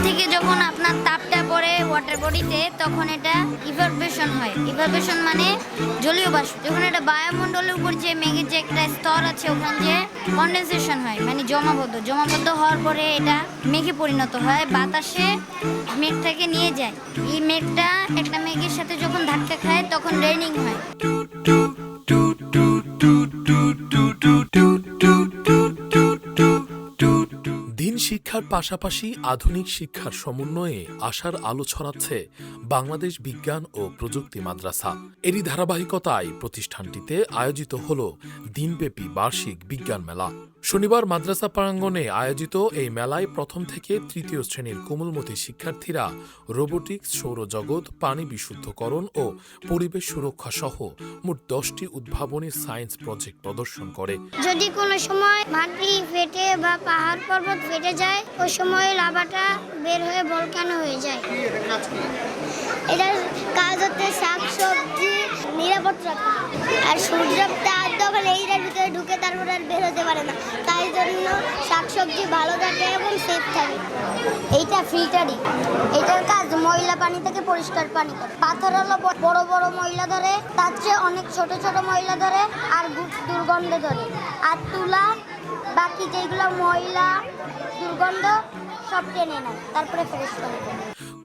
থেকে যখন আপনার তাপটা পড়ে ওয়াটার বডিতে, তখন এটা ইভাপোরেশন হয়। ইভাপোরেশন মানে জলীয় বাষ্প। যখন এটা বায়ুমণ্ডলের উপর যে মেঘের যে একটা স্তর আছে, ওখানে যে কন্ডেনসেশন হয়, মানে জমাবদ্ধ হওয়ার পরে এটা মেঘে পরিণত হয়, বাতাসে মেঘটাকে নিয়ে যায়। এই মেঘটা একটা মেঘের সাথে যখন ধাক্কা খায়, তখন রেইনিং হয়। দিন শিক্ষার পাশাপাশি আধুনিক শিক্ষার সমন্বয়ে আশার আলো ছড়াচ্ছে বাংলাদেশ বিজ্ঞান ও প্রযুক্তি মাদ্রাসা। এরই ধারাবাহিকতায় প্রতিষ্ঠানটিতে আয়োজিত হল দিনব্যাপী বার্ষিক বিজ্ঞান মেলা। শনিবার মাদ্রাসা প্রাঙ্গণে আয়োজিত এই মেলায় প্রথম থেকে তৃতীয় শ্রেণীর কোমলমতি শিক্ষার্থীরা রোবোটিক্স, সৌরজগৎ, পানি বিশুদ্ধকরণ ও পরিবেশ সুরক্ষা সহ মোট 10টি উদ্ভাবনী সায়েন্স প্রজেক্ট প্রদর্শন করে। যদি কোনো সময় মাটি ফেটে বা পাহাড় পর্বত ফেটে যায়, ওই সময় লাভাটা বের হয়ে ভলকানো হয়ে যায়। এটার কাজ হচ্ছে শাকসবজি নিরাপদ রাখা। আর সূর্যের তাপ যখন এইটার ভিতরে ঢুকে, তারপর আর বের হতে পারে না, তাই জন্য শাকসবজি ভালো থাকে এবং সেফ থাকে। এইটা ফিল্টারিং। এটার কাজ ময়লা পানি থেকে পরিষ্কার পানি করে। পাথর হলো বড় বড় ময়লা ধরে, তার চেয়ে অনেক ছোট ছোট ময়লা ধরে আর দুর্গন্ধ ধরে। আর তুলা বাকি যেগুলো ময়লা দুর্গন্ধ সব টেনে নেয়, তারপরে ফ্রেশ করে।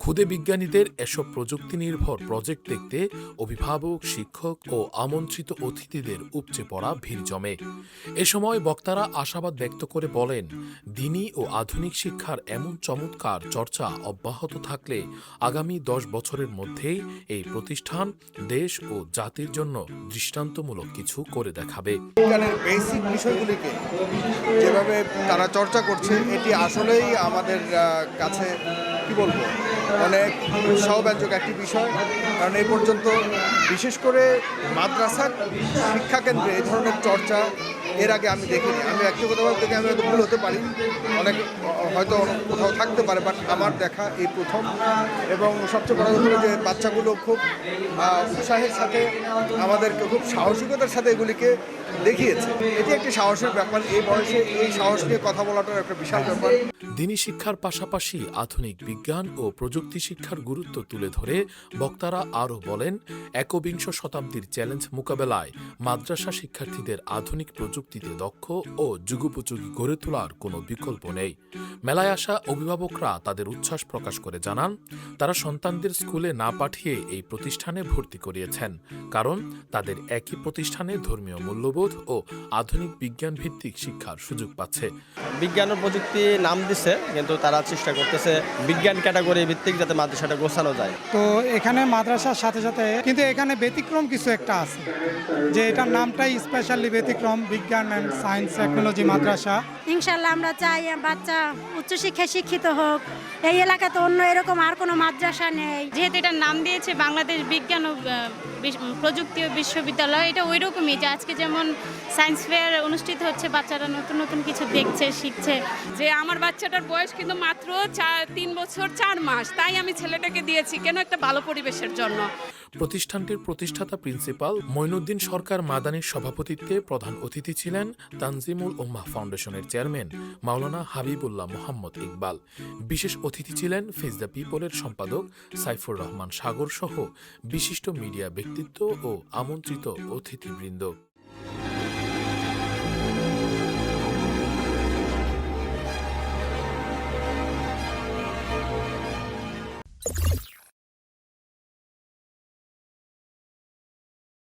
ক্ষুদে বিজ্ঞানীদের এসব প্রযুক্তি নির্ভর প্রজেক্ট দেখতে অভিভাবক, শিক্ষক ও আমন্ত্রিত অতিথিদের উপচে পড়া ভিড় জমে। এ সময় বক্তারা আশাবাদ ব্যক্ত করে বলেন, দিনী ও আধুনিক শিক্ষার এমন চমৎকার চর্চা অব্যাহত থাকলে আগামী 10 বছরের মধ্যেই এই প্রতিষ্ঠান দেশ ও জাতির জন্য দৃষ্টান্তমূলক কিছু করে দেখাবে। বিজ্ঞানের বেসিক বিষয়গুলিকে যেভাবে তারা চর্চা করছে, এটি আসলেই আমাদের কাছে কি বলবো, অনেক উৎসাহব্যঞ্জক একটি বিষয়। কারণ এই পর্যন্ত বিশেষ করে মাদ্রাসার শিক্ষা কেন্দ্রে এই ধরনের চর্চা এর আগে আমি দেখিনি। আমি ব্যক্তিগতভাবে দেখে আমি হয়তো ভুল হতে পারি, অনেক হয়তো কোথাও থাকতে পারে, বাট আমার দেখা এই প্রথম। এবং সবচেয়ে বড় কথা হলো যে বাচ্চাগুলো খুব উৎসাহের সাথে, আমাদেরকে খুব সাহসিকতার সাথে এগুলিকে দেখিয়েছে। এটি একটি সাহসের ব্যাপার। এই বয়সে এই সাহস নিয়ে কথা বলাটার একটা বিশাল ব্যাপার। দিনী শিক্ষার পাশাপাশি আধুনিক বিজ্ঞান ও প্রযুক্তি শিক্ষার গুরুত্ব তুলে ধরে বক্তারা আরও বলেন, একবিংশ শতাব্দীর চ্যালেঞ্জ মোকাবেলায় মাদ্রাসা শিক্ষার্থীদের আধুনিক প্রযুক্তিতে দক্ষ ও যুগোপযোগী গড়ে তোলার কোনো বিকল্প নেই। মেলায় আসা অভিভাবকরা তাদের উচ্ছ্বাস প্রকাশ করে জানান, তারা সন্তানদের স্কুলে না পাঠিয়ে এই প্রতিষ্ঠানে ভর্তি করিয়েছেন, কারণ তাদের একই প্রতিষ্ঠানে ধর্মীয় মূল্যবোধ ও আধুনিক বিজ্ঞান ভিত্তিক শিক্ষার সুযোগ পাচ্ছে। বিজ্ঞান ও প্রযুক্তি নাম দিচ্ছে, কিন্তু তারা চেষ্টা করতেছে বিজ্ঞান ক্যাটাগরি ভিত্তিক যাতে মাদ্রাসাটা গোছানো যায়। তো এখানে মাদ্রাসার সাথে সাথে কিন্তু এখানে ব্যতিক্রম কিছু একটা আছে, যে এটার নামটাই স্পেশালি ব্যতিক্রম, বিজ্ঞান অ্যান্ড সায়েন্স টেকনোলজি মাদ্রাসা। ইনশাল্লাহ আমরা চাই বাচ্চা উচ্চশিক্ষায় শিক্ষিত হোক। এই এলাকাতে অন্য এরকম আর কোনো মাদ্রাসা নেই। যেহেতু এটার নাম দিয়েছে বাংলাদেশ বিজ্ঞান ও প্রযুক্তি বিশ্ববিদ্যালয়, এটা ওই রকমই যে আজকে যেমন সায়েন্স ফেয়ার অনুষ্ঠিত হচ্ছে, বাচ্চারা নতুন নতুন কিছু দেখছে, শিখছে। যে আমার বাচ্চাটার বয়স কিন্তু মাত্র 3 বছর 4 মাস, তাই আমি ছেলেটাকে দিয়েছি কেন, একটা ভালো পরিবেশের জন্য। প্রতিষ্ঠানটির প্রতিষ্ঠাতা প্রিন্সিপাল মঈনুদ্দিন সরকার মাদানির সভাপতিত্বে প্রধান অতিথি ছিলেন তানজিমুল উম্মাহ ফাউন্ডেশনের চেয়ারম্যান মাওলানা হাবিবুল্লাহ মোহাম্মদ ইকবাল। বিশেষ অতিথি ছিলেন ফেজ দ্য পিপলের সম্পাদক সাইফুর রহমান সাগর সহ বিশিষ্ট মিডিয়া ব্যক্তিত্ব ও আমন্ত্রিত অতিথিবৃন্দ।